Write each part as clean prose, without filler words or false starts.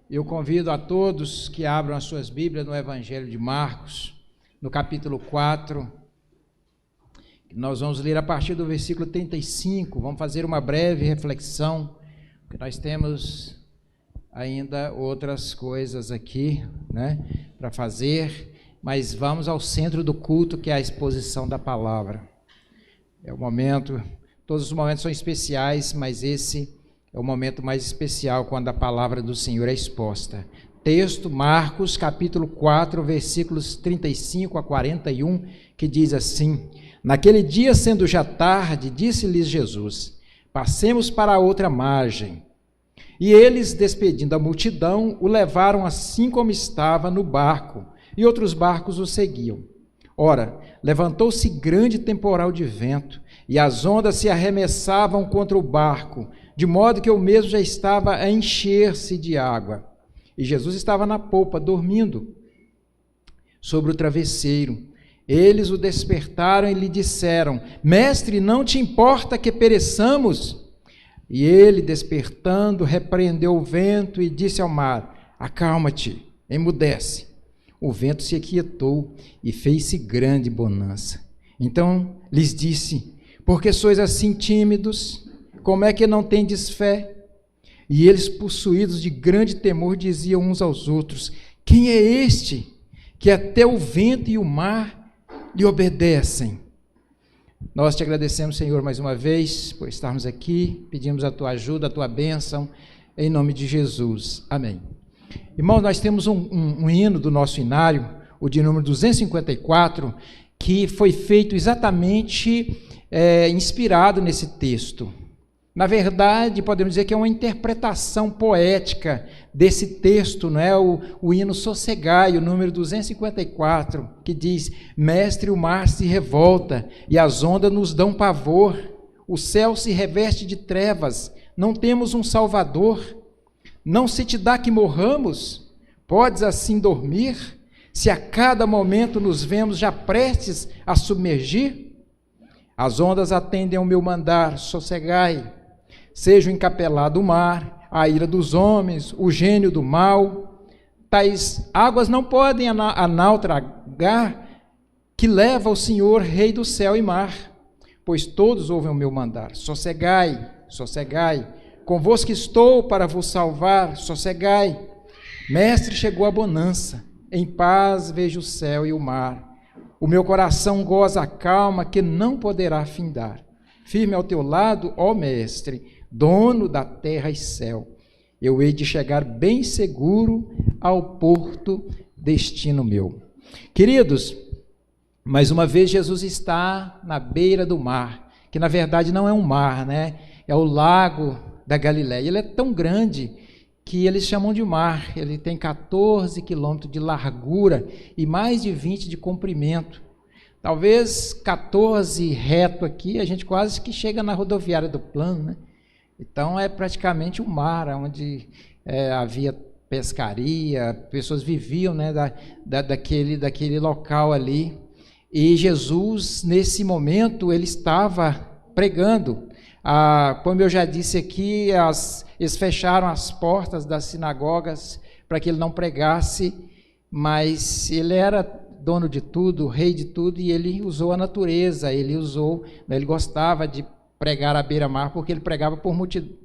Eu convido a todos que abram as suas Bíblias no Evangelho de Marcos, no capítulo 4. Nós vamos ler a partir do versículo 35, vamos fazer uma breve reflexão, porque nós temos ainda outras coisas aqui, para fazer, mas vamos ao centro do culto, que é a exposição da palavra. É o momento, todos os momentos são especiais, mas esse é o momento mais especial, quando a palavra do Senhor é exposta. Texto, Marcos, capítulo 4, versículos 35 a 41, que diz assim: Naquele dia, sendo já tarde, disse-lhes Jesus: Passemos para a outra margem. E eles, despedindo a multidão, o levaram assim como estava no barco, e outros barcos o seguiam. Ora, levantou-se grande temporal de vento, e as ondas se arremessavam contra o barco, de modo que o mesmo já estava a encher-se de água. E Jesus estava na popa, dormindo sobre o travesseiro. Eles o despertaram e lhe disseram: Mestre, não te importa que pereçamos? E ele, despertando, repreendeu o vento e disse ao mar: Acalma-te, emudece. O vento se aquietou e fez-se grande bonança. Então lhes disse: Por que sois assim tímidos? Como é que não tendes fé? E eles, possuídos de grande temor, diziam uns aos outros: Quem é este que até o vento e o mar lhe obedecem? Nós te agradecemos, Senhor, mais uma vez por estarmos aqui. Pedimos a tua ajuda, a tua bênção, em nome de Jesus. Amém. Irmãos, nós temos um hino do nosso inário, o de número 254, que foi feito exatamente inspirado nesse texto. Na verdade, podemos dizer que é uma interpretação poética desse texto, não é? O hino Sossegai, o número 254, que diz: Mestre, o mar se revolta e as ondas nos dão pavor, o céu se reveste de trevas, não temos um Salvador. Não se te dá que morramos? Podes assim dormir, se a cada momento nos vemos já prestes a submergir? As ondas atendem ao meu mandar, sossegai. Seja o encapelado o mar, a ira dos homens, o gênio do mal. Tais águas não podem a nau tragar, que leva o Senhor, Rei do céu e mar. Pois todos ouvem o meu mandar, sossegai, sossegai. Convosco estou para vos salvar, sossegai. Mestre, chegou a bonança, em paz vejo o céu e o mar. O meu coração goza a calma que não poderá findar. Firme ao teu lado, ó Mestre, dono da terra e céu. Eu hei de chegar bem seguro ao porto, destino meu. Queridos, mais uma vez Jesus está na beira do mar, que na verdade não é um mar, É o lago da Galileia. Ele é tão grande que eles chamam de mar. Ele tem 14 quilômetros de largura e mais de 20 de comprimento. Talvez 14 reto aqui, a gente quase que chega na rodoviária do Plano, Então é praticamente um mar, onde havia pescaria, pessoas viviam daquele local ali. E Jesus, nesse momento, ele estava pregando. Como eu já disse aqui, eles fecharam as portas das sinagogas para que ele não pregasse, mas ele era dono de tudo, rei de tudo, e ele usou a natureza, ele gostava de pregar à beira-mar, porque ele pregava por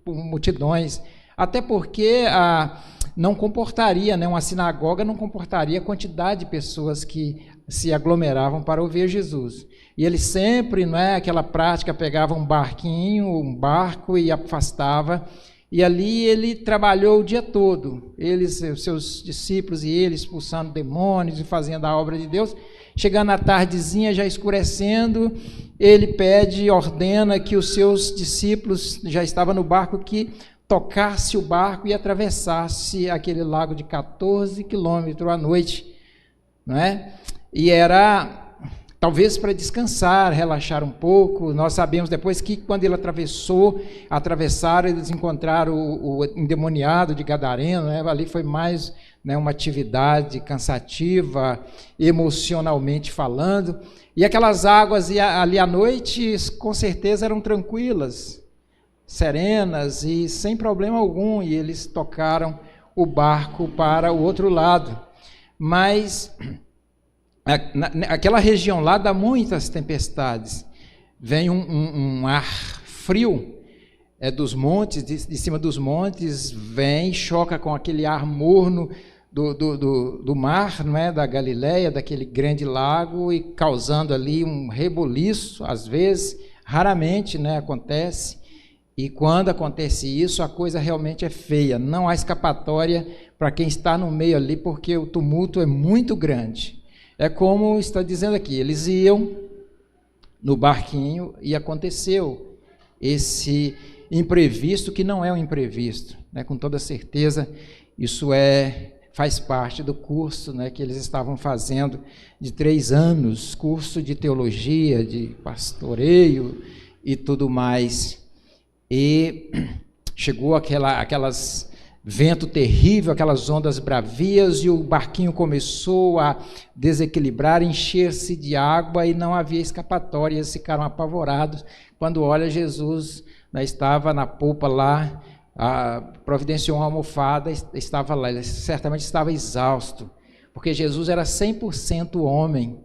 multidões, até porque não comportaria, uma sinagoga não comportaria a quantidade de pessoas que se aglomeravam para ouvir Jesus. E ele sempre, aquela prática, pegava um barco e afastava, e ali ele trabalhou o dia todo, os seus discípulos e ele expulsando demônios e fazendo a obra de Deus. Chegando à tardezinha, já escurecendo, ele ordena que os seus discípulos, já estavam no barco, que tocasse o barco e atravessasse aquele lago de 14 quilômetros à noite, E era talvez para descansar, relaxar um pouco. Nós sabemos depois que quando ele atravessaram, eles encontraram o endemoniado de Gadareno, Ali foi mais uma atividade cansativa, emocionalmente falando. E aquelas águas ali à noite, com certeza, eram tranquilas, serenas e sem problema algum. E eles tocaram o barco para o outro lado. Mas aquela região lá dá muitas tempestades. Vem um ar frio dos montes, de cima dos montes, vem, choca com aquele ar morno do mar, não é? Da Galileia, daquele grande lago, e causando ali um reboliço, às vezes, raramente, né, acontece. E quando acontece isso, a coisa realmente é feia. Não há escapatória para quem está no meio ali, porque o tumulto é muito grande. É como está dizendo aqui, eles iam no barquinho e aconteceu esse imprevisto, que não é um imprevisto, né? Com toda certeza, isso faz parte do curso, né, que eles estavam fazendo de 3 anos, curso de teologia, de pastoreio e tudo mais. E chegou aquelas vento terrível, aquelas ondas bravias, e o barquinho começou a desequilibrar, encher-se de água e não havia escapatória. Eles ficaram apavorados quando olha Jesus, né, estava na polpa lá, providenciou uma almofada, estava lá, ele certamente estava exausto, porque Jesus era 100% homem,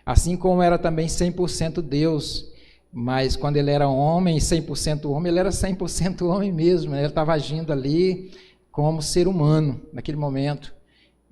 assim como era também 100% Deus, mas quando ele era homem, 100% homem, ele era 100% homem mesmo, né? Ele estava agindo ali como ser humano naquele momento.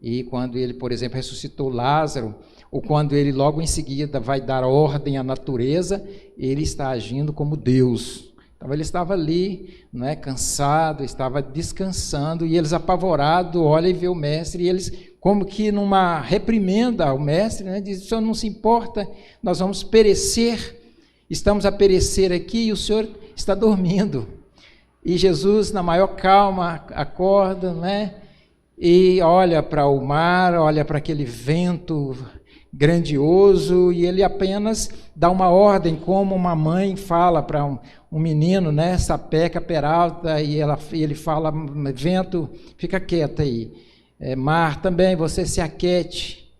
E quando ele, por exemplo, ressuscitou Lázaro, ou quando ele logo em seguida vai dar ordem à natureza, ele está agindo como Deus. Então ele estava ali, não é, cansado, estava descansando, e eles apavorados olham e vê o mestre, e eles como que numa reprimenda ao mestre, né, diz: o senhor não se importa, nós vamos perecer, estamos a perecer aqui e o senhor está dormindo. E Jesus, na maior calma, acorda, né, e olha para o mar, olha para aquele vento grandioso, e ele apenas dá uma ordem, como uma mãe fala para um menino, né, sapeca, peralta, e ele fala: vento, fica quieto aí, mar também, você se aquete.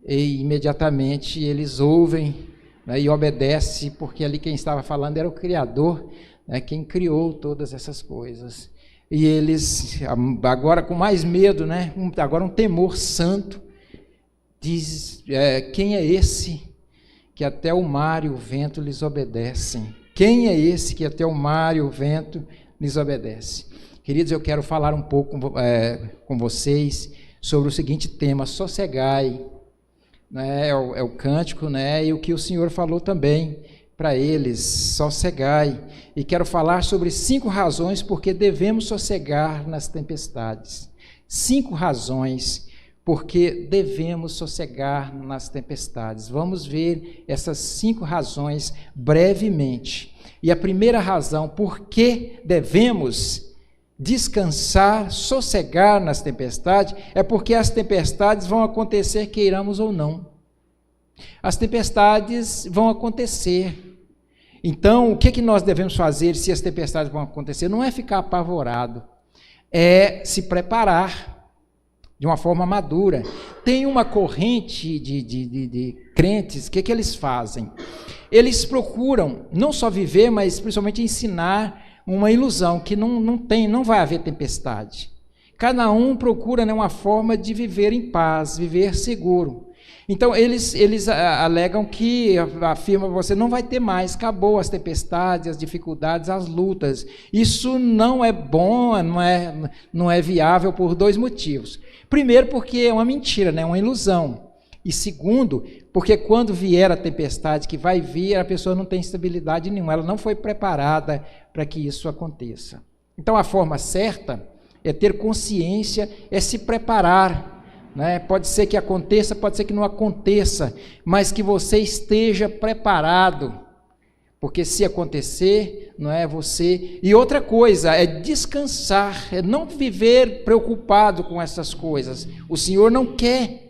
E imediatamente eles ouvem, né, e obedecem, porque ali quem estava falando era o Criador, né, quem criou todas essas coisas. E eles, agora com mais medo, né, agora um temor santo, diz: quem é esse que até o mar e o vento lhes obedecem? Quem é esse que até o mar e o vento lhes obedece? Queridos, eu quero falar um pouco com vocês sobre o seguinte tema: sossegai. Né, é o cântico, né, e o que o Senhor falou também para eles: sossegai. E quero falar sobre 5 razões porque devemos sossegar nas tempestades. 5 razões porque devemos sossegar nas tempestades. Vamos ver essas 5 razões brevemente. E a primeira razão por que devemos descansar, sossegar nas tempestades, é porque as tempestades vão acontecer, queiramos ou não. As tempestades vão acontecer. Então, o que nós devemos fazer se as tempestades vão acontecer? Não é ficar apavorado, é se preparar de uma forma madura. Tem uma corrente de crentes, o que eles fazem? Eles procuram não só viver, mas principalmente ensinar uma ilusão, que não vai haver tempestade. Cada um procura, né, uma forma de viver em paz, viver seguro. Então, eles alegam que, afirmam: você não vai ter mais, acabou as tempestades, as dificuldades, as lutas. Isso não é bom, não é viável por 2 motivos. Primeiro, porque é uma mentira, né, uma ilusão. E segundo, porque quando vier a tempestade, que vai vir, a pessoa não tem estabilidade nenhuma, ela não foi preparada para que isso aconteça. Então, a forma certa é ter consciência, é se preparar. Né? Pode ser que aconteça, pode ser que não aconteça, mas que você esteja preparado, porque se acontecer, não é você. E outra coisa é descansar, é não viver preocupado com essas coisas. O Senhor não quer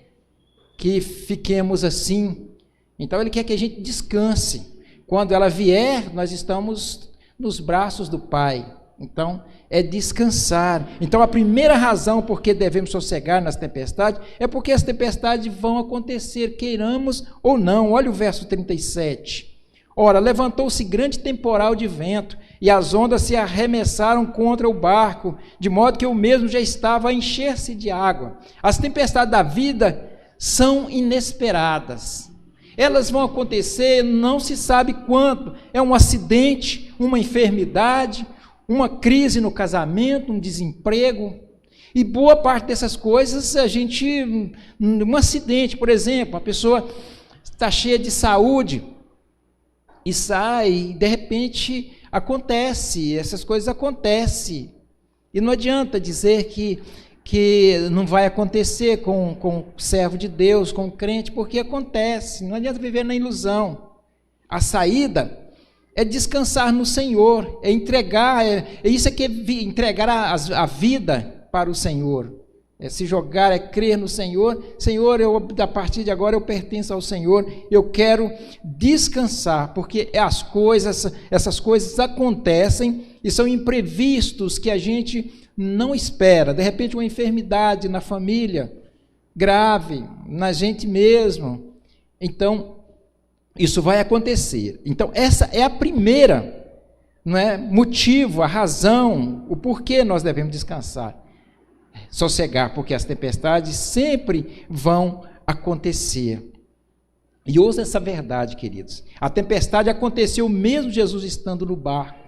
que fiquemos assim, então Ele quer que a gente descanse. Quando ela vier, nós estamos nos braços do Pai. Então, é descansar. Então, a primeira razão por que devemos sossegar nas tempestades é porque as tempestades vão acontecer, queiramos ou não. Olha o verso 37. Ora, levantou-se grande temporal de vento, e as ondas se arremessaram contra o barco, de modo que o mesmo já estava a encher-se de água. As tempestades da vida são inesperadas. Elas vão acontecer, não se sabe quando. É um acidente, uma enfermidade, uma crise no casamento, um desemprego. E boa parte dessas coisas, um acidente, por exemplo, a pessoa está cheia de saúde e sai, e de repente essas coisas acontecem. E não adianta dizer que não vai acontecer com o servo de Deus, com o crente, porque acontece. Não adianta viver na ilusão. A saída é descansar no Senhor, é entregar, isso aqui é entregar a vida para o Senhor. É se jogar, é crer no Senhor. Senhor, a partir de agora eu pertenço ao Senhor, eu quero descansar, porque essas coisas acontecem e são imprevistos que a gente não espera. De repente uma enfermidade na família, grave, na gente mesmo. Então, isso vai acontecer. Então, essa é a primeira, motivo, a razão, o porquê nós devemos descansar. Sossegar, porque as tempestades sempre vão acontecer. E ouça essa verdade, queridos. A tempestade aconteceu mesmo Jesus estando no barco.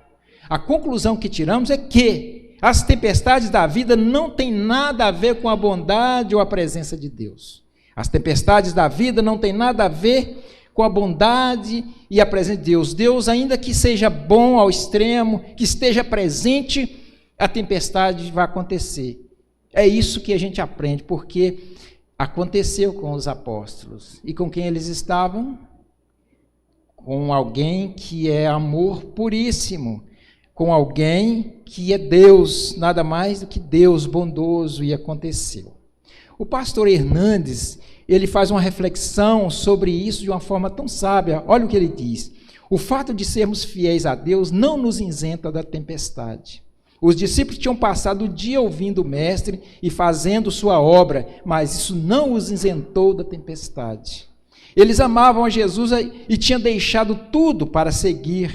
A conclusão que tiramos é que as tempestades da vida não têm nada a ver com a bondade ou a presença de Deus. As tempestades da vida não têm nada a ver com a bondade e a presença de Deus. Deus, ainda que seja bom ao extremo, que esteja presente, a tempestade vai acontecer. É isso que a gente aprende, porque aconteceu com os apóstolos. E com quem eles estavam? Com alguém que é amor puríssimo, com alguém que é Deus, nada mais do que Deus bondoso, e aconteceu. O pastor Hernandes, ele faz uma reflexão sobre isso de uma forma tão sábia. Olha o que ele diz: o fato de sermos fiéis a Deus não nos isenta da tempestade. Os discípulos tinham passado o dia ouvindo o mestre e fazendo sua obra, mas isso não os isentou da tempestade. Eles amavam a Jesus e tinham deixado tudo para seguir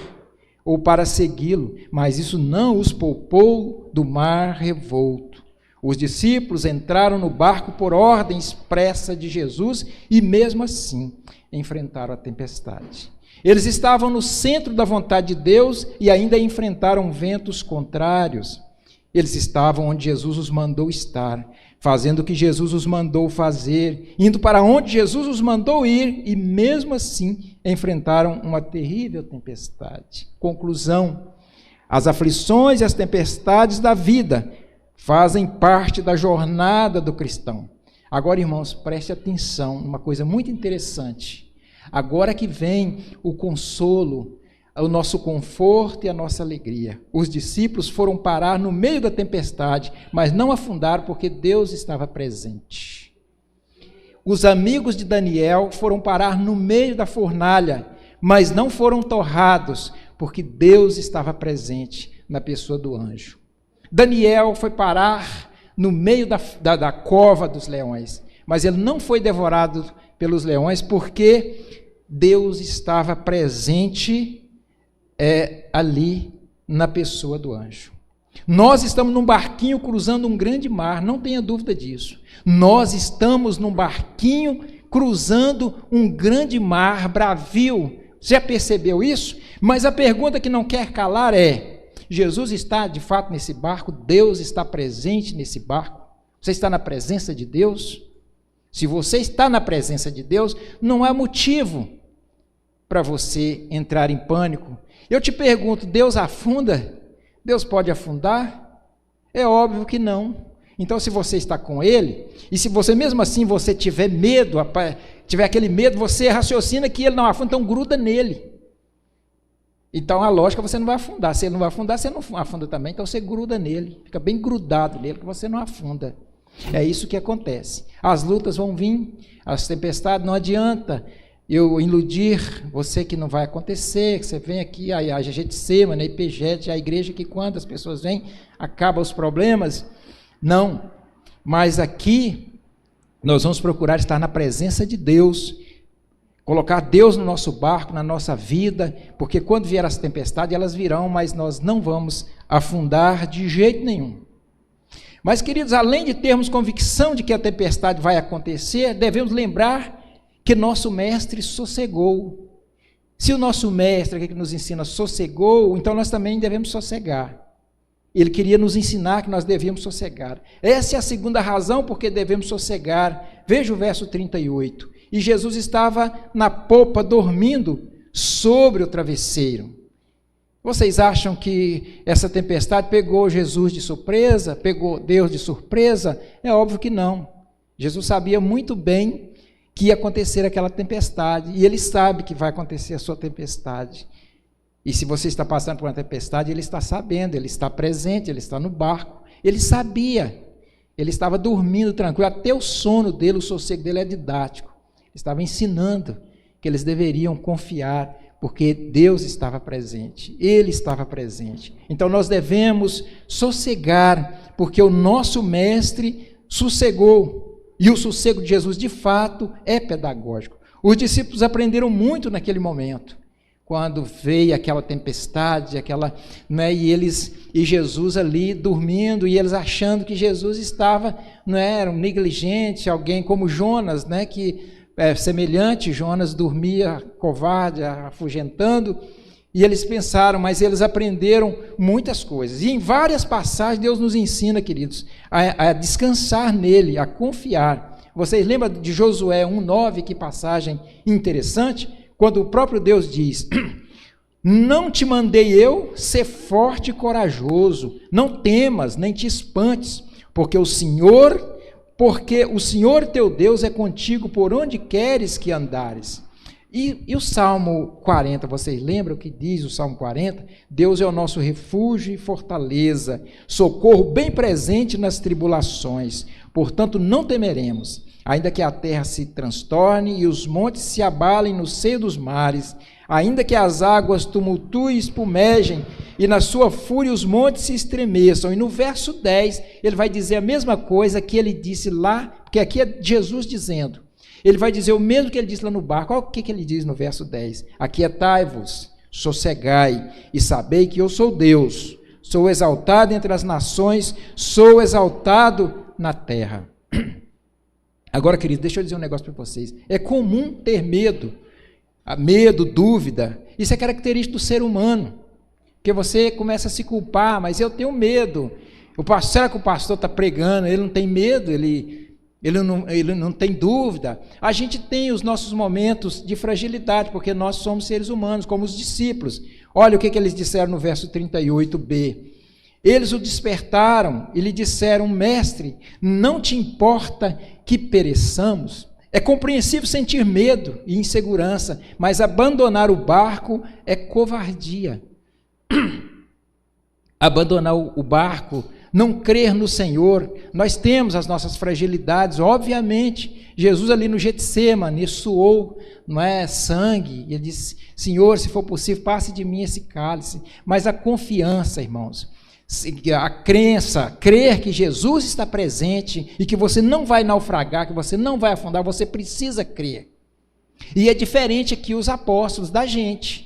ou para segui-lo, mas isso não os poupou do mar revolto. Os discípulos entraram no barco por ordem expressa de Jesus e mesmo assim enfrentaram a tempestade. Eles estavam no centro da vontade de Deus e ainda enfrentaram ventos contrários. Eles estavam onde Jesus os mandou estar, fazendo o que Jesus os mandou fazer, indo para onde Jesus os mandou ir, e mesmo assim enfrentaram uma terrível tempestade. Conclusão: as aflições e as tempestades da vida fazem parte da jornada do cristão. Agora, irmãos, preste atenção numa coisa muito interessante. Agora que vem o consolo, o nosso conforto e a nossa alegria. Os discípulos foram parar no meio da tempestade, mas não afundaram porque Deus estava presente. Os amigos de Daniel foram parar no meio da fornalha, mas não foram torrados porque Deus estava presente na pessoa do anjo. Daniel foi parar no meio da cova dos leões, mas ele não foi devorado pelos leões porque Deus estava presente ali na pessoa do anjo. Nós estamos num barquinho cruzando um grande mar, não tenha dúvida disso. Nós estamos num barquinho cruzando um grande mar bravio. Já percebeu isso? Mas a pergunta que não quer calar é: Jesus está de fato nesse barco? Deus está presente nesse barco? Você está na presença de Deus? Se você está na presença de Deus, não há motivo para você entrar em pânico. Eu te pergunto, Deus afunda? Deus pode afundar? É óbvio que não. Então, se você está com Ele, e se você mesmo assim você tiver medo, tiver aquele medo, você raciocina que Ele não afunda, então gruda nele. Então, a lógica, você não vai afundar. Se Ele não vai afundar, você não afunda também, então você gruda nele, fica bem grudado nele, que você não afunda. É isso que acontece. As lutas vão vir, as tempestades, não adianta eu iludir você que não vai acontecer, que você vem aqui, a Getsemane, a IPGET, a igreja que quando as pessoas vêm, acabam os problemas. Não, mas aqui nós vamos procurar estar na presença de Deus, colocar Deus no nosso barco, na nossa vida, porque quando vier as tempestades, elas virão, mas nós não vamos afundar de jeito nenhum. Mas, queridos, além de termos convicção de que a tempestade vai acontecer, devemos lembrar que nosso mestre sossegou. Se o nosso mestre, que nos ensina, sossegou, então nós também devemos sossegar. Ele queria nos ensinar que nós devíamos sossegar. Essa é a segunda razão por que devemos sossegar. Veja o verso 38. E Jesus estava na popa dormindo sobre o travesseiro. Vocês acham que essa tempestade pegou Jesus de surpresa? Pegou Deus de surpresa? É óbvio que não. Jesus sabia muito bem que ia acontecer aquela tempestade. E ele sabe que vai acontecer a sua tempestade. E se você está passando por uma tempestade, ele está sabendo, ele está presente, ele está no barco. Ele sabia. Ele estava dormindo tranquilo. Até o sono dele, o sossego dele é didático. Ele estava ensinando que eles deveriam confiar, porque Deus estava presente, Ele estava presente. Então nós devemos sossegar, porque o nosso mestre sossegou, e o sossego de Jesus de fato é pedagógico. Os discípulos aprenderam muito naquele momento, quando veio aquela tempestade, e Jesus ali dormindo, e eles achando que Jesus estava, era um negligente, alguém como Jonas, que semelhante, Jonas dormia covarde, afugentando, e eles pensaram, mas eles aprenderam muitas coisas, e em várias passagens Deus nos ensina, queridos, a descansar nele, a confiar. Vocês lembram de Josué 1,9, que passagem interessante, quando o próprio Deus diz: não te mandei eu ser forte e corajoso, não temas, nem te espantes, porque o Senhor teu Deus é contigo por onde queres que andares. E o Salmo 40, vocês lembram o que diz o Salmo 40? Deus é o nosso refúgio e fortaleza, socorro bem presente nas tribulações, portanto não temeremos, ainda que a terra se transtorne e os montes se abalem no seio dos mares, ainda que as águas tumultuem e espumejem, e na sua fúria os montes se estremeçam. E no verso 10, ele vai dizer a mesma coisa que ele disse lá, porque aqui é Jesus dizendo. Ele vai dizer o mesmo que ele disse lá no barco. Olha o que ele diz no verso 10. Aquietai-vos, sossegai, e sabei que eu sou Deus. Sou exaltado entre as nações, sou exaltado na terra. Agora, querido, deixa eu dizer um negócio para vocês. É comum ter medo, dúvida. Isso é característico do ser humano. Porque você começa a se culpar, mas eu tenho medo. Será que o pastor está pregando? Ele não tem medo, ele não tem dúvida. A gente tem os nossos momentos de fragilidade, porque nós somos seres humanos, como os discípulos. Olha o que eles disseram no verso 38b. Eles o despertaram e lhe disseram: mestre, não te importa que pereçamos? É compreensível sentir medo e insegurança, mas abandonar o barco é covardia. Abandonar o barco, não crer no Senhor. Nós temos as nossas fragilidades, obviamente. Jesus ali no Getsêmani suou, sangue, e ele disse: Senhor, se for possível, passe de mim esse cálice. Mas a confiança, irmãos, a crença, crer que Jesus está presente e que você não vai naufragar, que você não vai afundar, você precisa crer. E é diferente aqui os apóstolos da gente.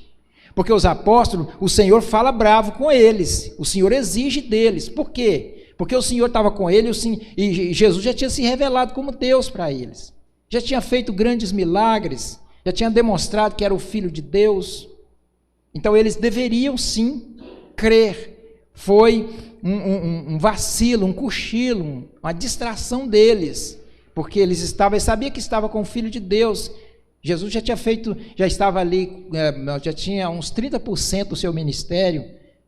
Porque os apóstolos, o Senhor fala bravo com eles, o Senhor exige deles. Por quê? Porque o Senhor estava com eles e Jesus já tinha se revelado como Deus para eles. Já tinha feito grandes milagres, já tinha demonstrado que era o Filho de Deus. Então eles deveriam sim crer. Foi um vacilo, um cochilo, uma distração deles. Porque eles sabiam que estava com o Filho de Deus. Jesus já estava ali, já tinha uns 30% do seu ministério,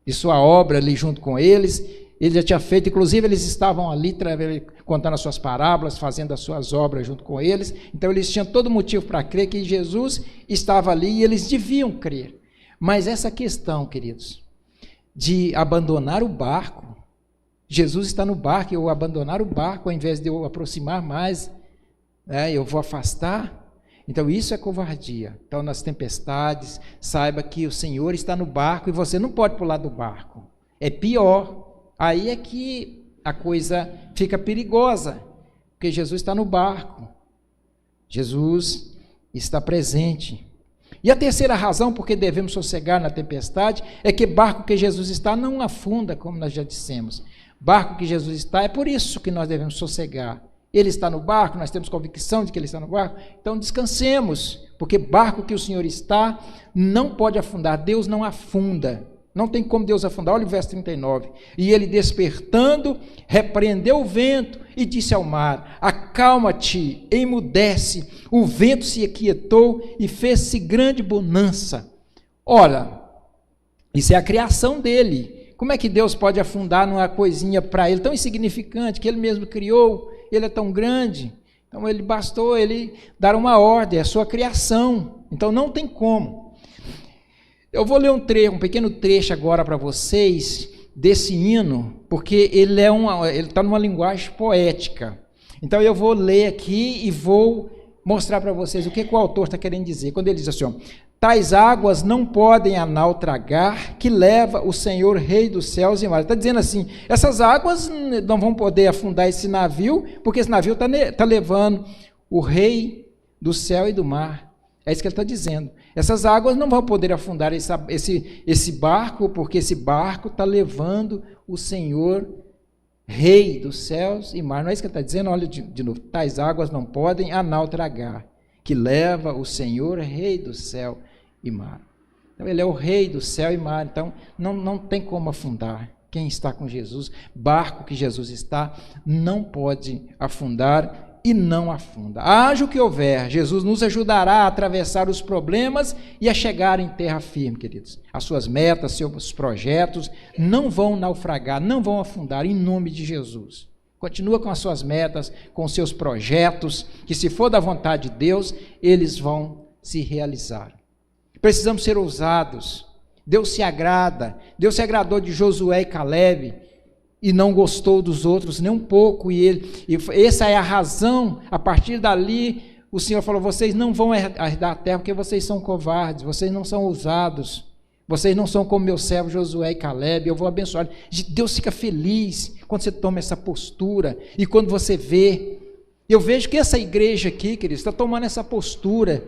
de sua obra ali junto com eles. Ele já tinha feito, inclusive eles estavam ali contando as suas parábolas, fazendo as suas obras junto com eles. Então eles tinham todo motivo para crer que Jesus estava ali e eles deviam crer. Mas essa questão, queridos, de abandonar o barco, Jesus está no barco, eu abandonar o barco, ao invés de eu aproximar mais, eu vou afastar. Então isso é covardia. Então nas tempestades, saiba que o Senhor está no barco e você não pode pular do barco. É pior. Aí é que a coisa fica perigosa, porque Jesus está no barco. Jesus está presente. E a terceira razão por que devemos sossegar na tempestade é que barco que Jesus está não afunda, como nós já dissemos. Barco que Jesus está, é por isso que nós devemos sossegar. Ele está no barco, nós temos convicção de que ele está no barco, então descansemos, porque barco que o Senhor está não pode afundar, Deus não afunda. Não tem como Deus afundar. Olha o verso 39. E ele, despertando, repreendeu o vento e disse ao mar: acalma-te, emudece. O vento se aquietou e fez-se grande bonança. Olha, isso é a criação dele. Como é que Deus pode afundar numa coisinha para ele tão insignificante, que ele mesmo criou? Ele é tão grande. Então ele bastou ele dar uma ordem, é a sua criação. Então não tem como. Eu vou ler um pequeno trecho agora para vocês desse hino, porque ele está numa linguagem poética. Então eu vou ler aqui e vou mostrar para vocês o que o autor está querendo dizer. Quando ele diz assim, ó, tais águas não podem a nau tragar, que leva o Senhor Rei dos céus e mares. Está dizendo assim, essas águas não vão poder afundar esse navio, porque esse navio está levando o Rei do céu e do mar. É isso que ele está dizendo. Essas águas não vão poder afundar esse barco, porque esse barco está levando o Senhor, Rei dos céus e mar. Não é isso que ele está dizendo? Olha de novo. Tais águas não podem a nau tragar, que leva o Senhor, Rei do céu e mar. Então, ele é o Rei do céu e mar. Então, não tem como afundar. Quem está com Jesus, barco que Jesus está, não pode afundar e não afunda. Haja o que houver, Jesus nos ajudará a atravessar os problemas e a chegar em terra firme, queridos. As suas metas, seus projetos não vão naufragar, não vão afundar, em nome de Jesus. Continua com as suas metas, com os seus projetos, que se for da vontade de Deus, eles vão se realizar. Precisamos ser ousados. Deus se agrada. Deus se agradou de Josué e Caleb, e não gostou dos outros nem um pouco, e essa é a razão. A partir dali, o Senhor falou, vocês não vão herdar a terra, porque vocês são covardes, vocês não são ousados, vocês não são como meu servo Josué e Caleb, eu vou abençoar. Deus fica feliz quando você toma essa postura, e quando você vê, eu vejo que essa igreja aqui, queridos, está tomando essa postura,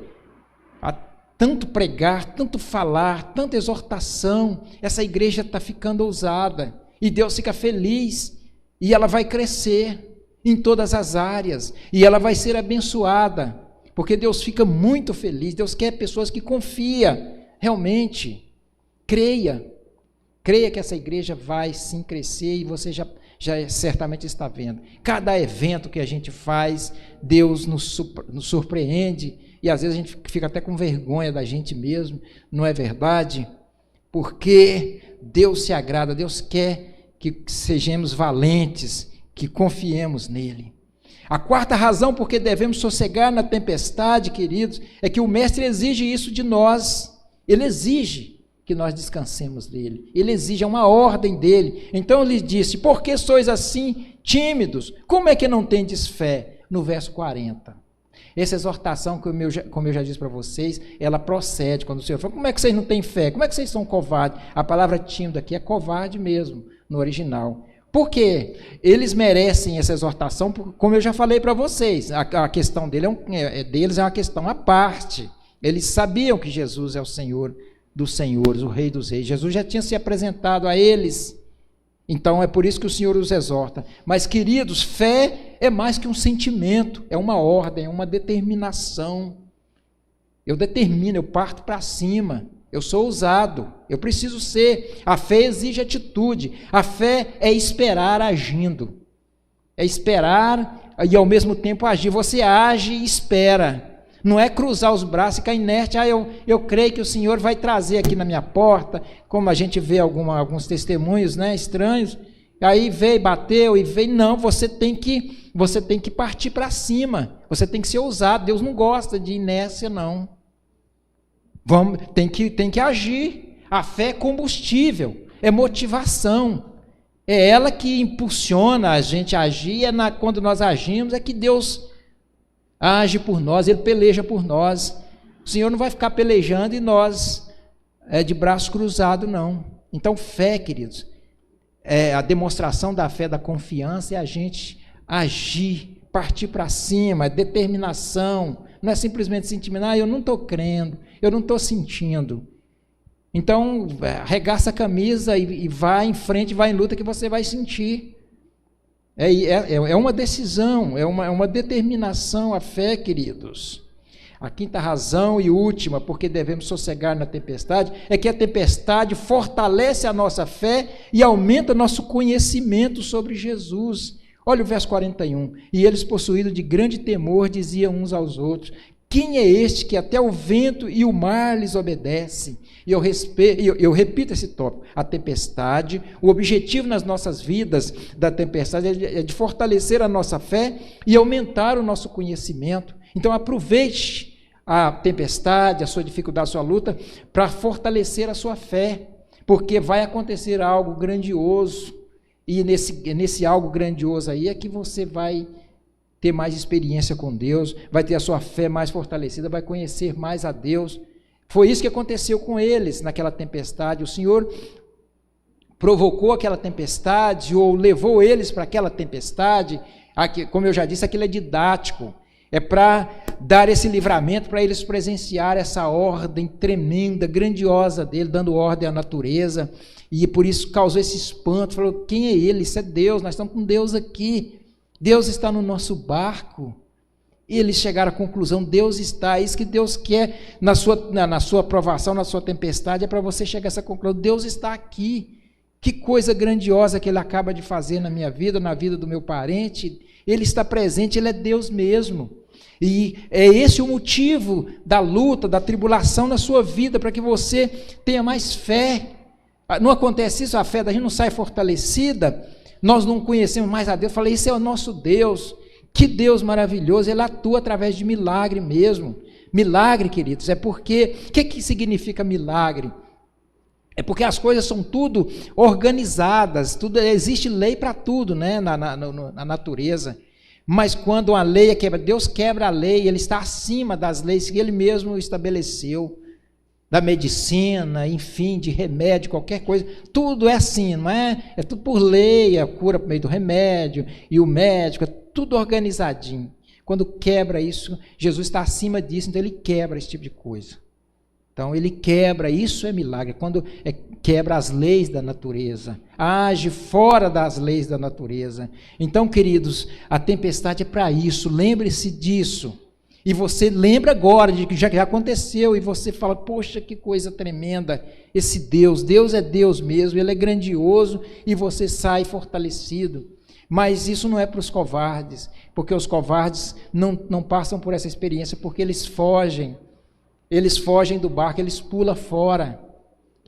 a tanto pregar, tanto falar, tanta exortação, essa igreja está ficando ousada, e Deus fica feliz, e ela vai crescer em todas as áreas, e ela vai ser abençoada, porque Deus fica muito feliz. Deus quer pessoas que confiam, realmente, creia que essa igreja vai sim crescer, e você já certamente está vendo. Cada evento que a gente faz, Deus nos surpreende, e às vezes a gente fica até com vergonha da gente mesmo, não é verdade? Porque Deus se agrada, Deus quer que sejamos valentes, que confiemos nele. A quarta razão por que devemos sossegar na tempestade, queridos, é que o Mestre exige isso de nós. Ele exige que nós descansemos nele. Ele exige, é uma ordem dele. Então ele disse, por que sois assim tímidos? Como é que não tendes fé? No verso 40. Essa exortação, como eu já disse para vocês, ela procede quando o Senhor fala, como é que vocês não têm fé? Como é que vocês são covardes? A palavra tímido aqui é covarde mesmo, no original. Por quê? Eles merecem essa exortação, como eu já falei para vocês, a questão deles é uma questão à parte. Eles sabiam que Jesus é o Senhor dos senhores, o Rei dos reis. Jesus já tinha se apresentado a eles. Então é por isso que o Senhor os exorta. Mas, queridos, fé é mais que um sentimento, é uma ordem, é uma determinação. Eu determino, eu parto para cima, eu sou ousado, eu preciso ser. A fé exige atitude, a fé é esperar agindo, é esperar e ao mesmo tempo agir. Você age e espera. Não é cruzar os braços e ficar inerte. Eu creio que o Senhor vai trazer aqui na minha porta, como a gente vê alguns testemunhos, né, estranhos. Aí veio, bateu e veio. Não, você tem que partir para cima. Você tem que ser ousado. Deus não gosta de inércia, não. Tem que agir. A fé é combustível, é motivação. É ela que impulsiona a gente a agir. Quando nós agimos é que Deus age por nós, Ele peleja por nós. O Senhor não vai ficar pelejando e nós de braço cruzado, não. Então, fé, queridos, a demonstração da fé, da confiança, é a gente agir, partir para cima, determinação. não é simplesmente sentir, eu não estou crendo, eu não estou sentindo. Então, arregaça a camisa e vai em frente, vai em luta que você vai sentir. É uma decisão, é uma determinação a fé, queridos. A quinta razão e última, porque devemos sossegar na tempestade, é que a tempestade fortalece a nossa fé e aumenta nosso conhecimento sobre Jesus. Olha o verso 41. E eles, possuídos de grande temor, diziam uns aos outros: quem é este que até o vento e o mar lhes obedecem? E eu repito esse tópico: a tempestade, o objetivo nas nossas vidas da tempestade é de fortalecer a nossa fé e aumentar o nosso conhecimento. Então aproveite a tempestade, a sua dificuldade, a sua luta, para fortalecer a sua fé, porque vai acontecer algo grandioso, e nesse algo grandioso aí é que você vai ter mais experiência com Deus, vai ter a sua fé mais fortalecida, vai conhecer mais a Deus. Foi isso que aconteceu com eles naquela tempestade. O Senhor provocou aquela tempestade, ou levou eles para aquela tempestade. Como eu já disse, aquilo é didático, é para dar esse livramento, para eles presenciar essa ordem tremenda, grandiosa dele, dando ordem à natureza, e por isso causou esse espanto. Falou: quem é ele? Isso é Deus, nós estamos com Deus aqui, Deus está no nosso barco. E eles chegaram à conclusão: Deus está, isso que Deus quer na sua provação, na sua tempestade, é para você chegar a essa conclusão: Deus está aqui. Que coisa grandiosa que Ele acaba de fazer na minha vida, na vida do meu parente. Ele está presente, Ele é Deus mesmo. E é esse o motivo da luta, da tribulação na sua vida, para que você tenha mais fé. Não acontece isso, a fé da gente não sai fortalecida, nós não conhecemos mais a Deus. Eu falei: isso é o nosso Deus. Que Deus maravilhoso, Ele atua através de milagre mesmo. Milagre, queridos, é porque, o que significa milagre? É porque as coisas são tudo organizadas, existe lei para tudo, né, na natureza. Mas quando uma lei é quebrada, Deus quebra a lei, Ele está acima das leis que Ele mesmo estabeleceu, da medicina, enfim, de remédio, qualquer coisa, tudo é assim, não é? É tudo por lei, a cura por meio do remédio, e o médico, tudo organizadinho. Quando quebra isso, Jesus está acima disso, então Ele quebra esse tipo de coisa. Então Ele quebra, isso é milagre, quando quebra as leis da natureza, age fora das leis da natureza. Então, queridos, a tempestade é para isso, lembre-se disso. E você lembra agora de que já aconteceu, e você fala: poxa, que coisa tremenda, esse Deus é Deus mesmo, Ele é grandioso, e você sai fortalecido. Mas isso não é para os covardes, porque os covardes não passam por essa experiência, porque eles fogem do barco, eles pulam fora,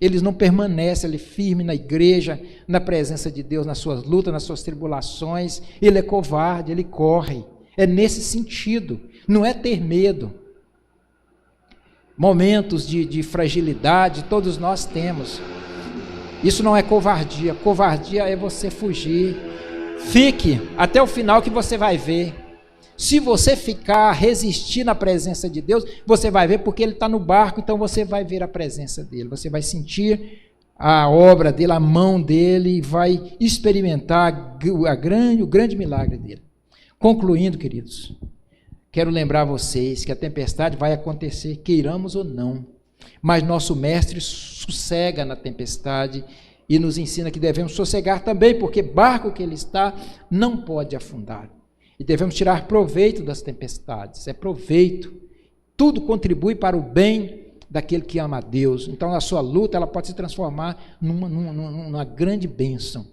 eles não permanecem ali firme na igreja, na presença de Deus, nas suas lutas, nas suas tribulações. Ele é covarde, ele corre. É nesse sentido, não é ter medo. Momentos de fragilidade todos nós temos. Isso não é covardia. Covardia é você fugir. Fique até o final que você vai ver. Se você ficar, resistir na presença de Deus, você vai ver, porque Ele está no barco, então você vai ver a presença dEle. Você vai sentir a obra dEle, a mão dEle, e vai experimentar o grande milagre dEle. Concluindo, queridos, quero lembrar vocês que a tempestade vai acontecer, queiramos ou não, mas nosso mestre sossega na tempestade e nos ensina que devemos sossegar também, porque barco que ele está não pode afundar. E devemos tirar proveito das tempestades, é proveito. Tudo contribui para o bem daquele que ama a Deus. Então a sua luta ela pode se transformar numa grande bênção,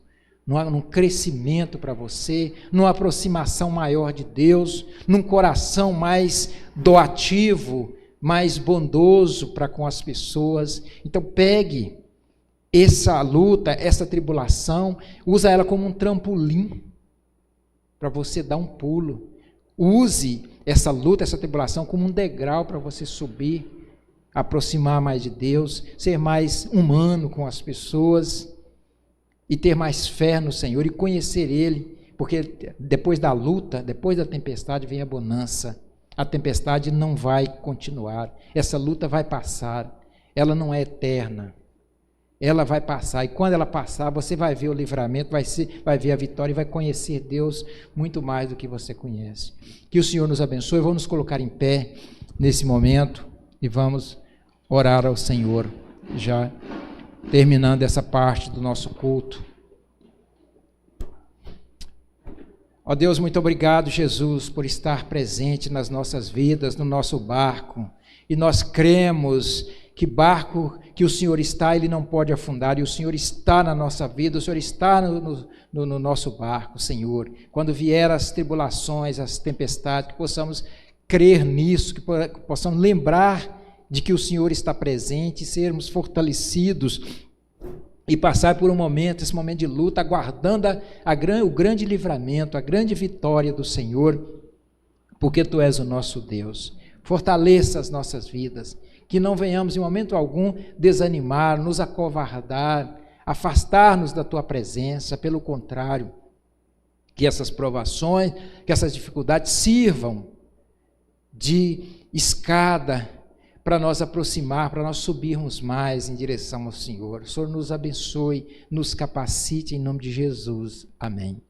num crescimento para você, numa aproximação maior de Deus, num coração mais doativo, mais bondoso para com as pessoas. Então pegue essa luta, essa tribulação, usa ela como um trampolim para você dar um pulo. Use essa luta, essa tribulação como um degrau para você subir, aproximar mais de Deus, ser mais humano com as pessoas e ter mais fé no Senhor e conhecer Ele, porque depois da luta, depois da tempestade vem a bonança. A tempestade não vai continuar, essa luta vai passar, ela não é eterna. ela vai passar, e quando ela passar, você vai ver o livramento, vai ver a vitória e vai conhecer Deus muito mais do que você conhece. Que o Senhor nos abençoe. Vamos nos colocar em pé nesse momento e vamos orar ao Senhor, já terminando essa parte do nosso culto. Ó Deus, muito obrigado, Jesus, por estar presente nas nossas vidas, no nosso barco. E nós cremos que barco que o Senhor está, ele não pode afundar, e o Senhor está na nossa vida, o Senhor está no nosso barco, Senhor. Quando vier as tribulações, as tempestades, que possamos crer nisso, que possamos lembrar de que o Senhor está presente, sermos fortalecidos e passar por esse momento de luta, aguardando o grande livramento, a grande vitória do Senhor, porque Tu és o nosso Deus. Fortaleça as nossas vidas, que não venhamos em momento algum desanimar, nos acovardar, afastar-nos da Tua presença. Pelo contrário, que essas provações, que essas dificuldades sirvam de escada para nós aproximar, para nós subirmos mais em direção ao Senhor. O Senhor nos abençoe, nos capacite em nome de Jesus. Amém.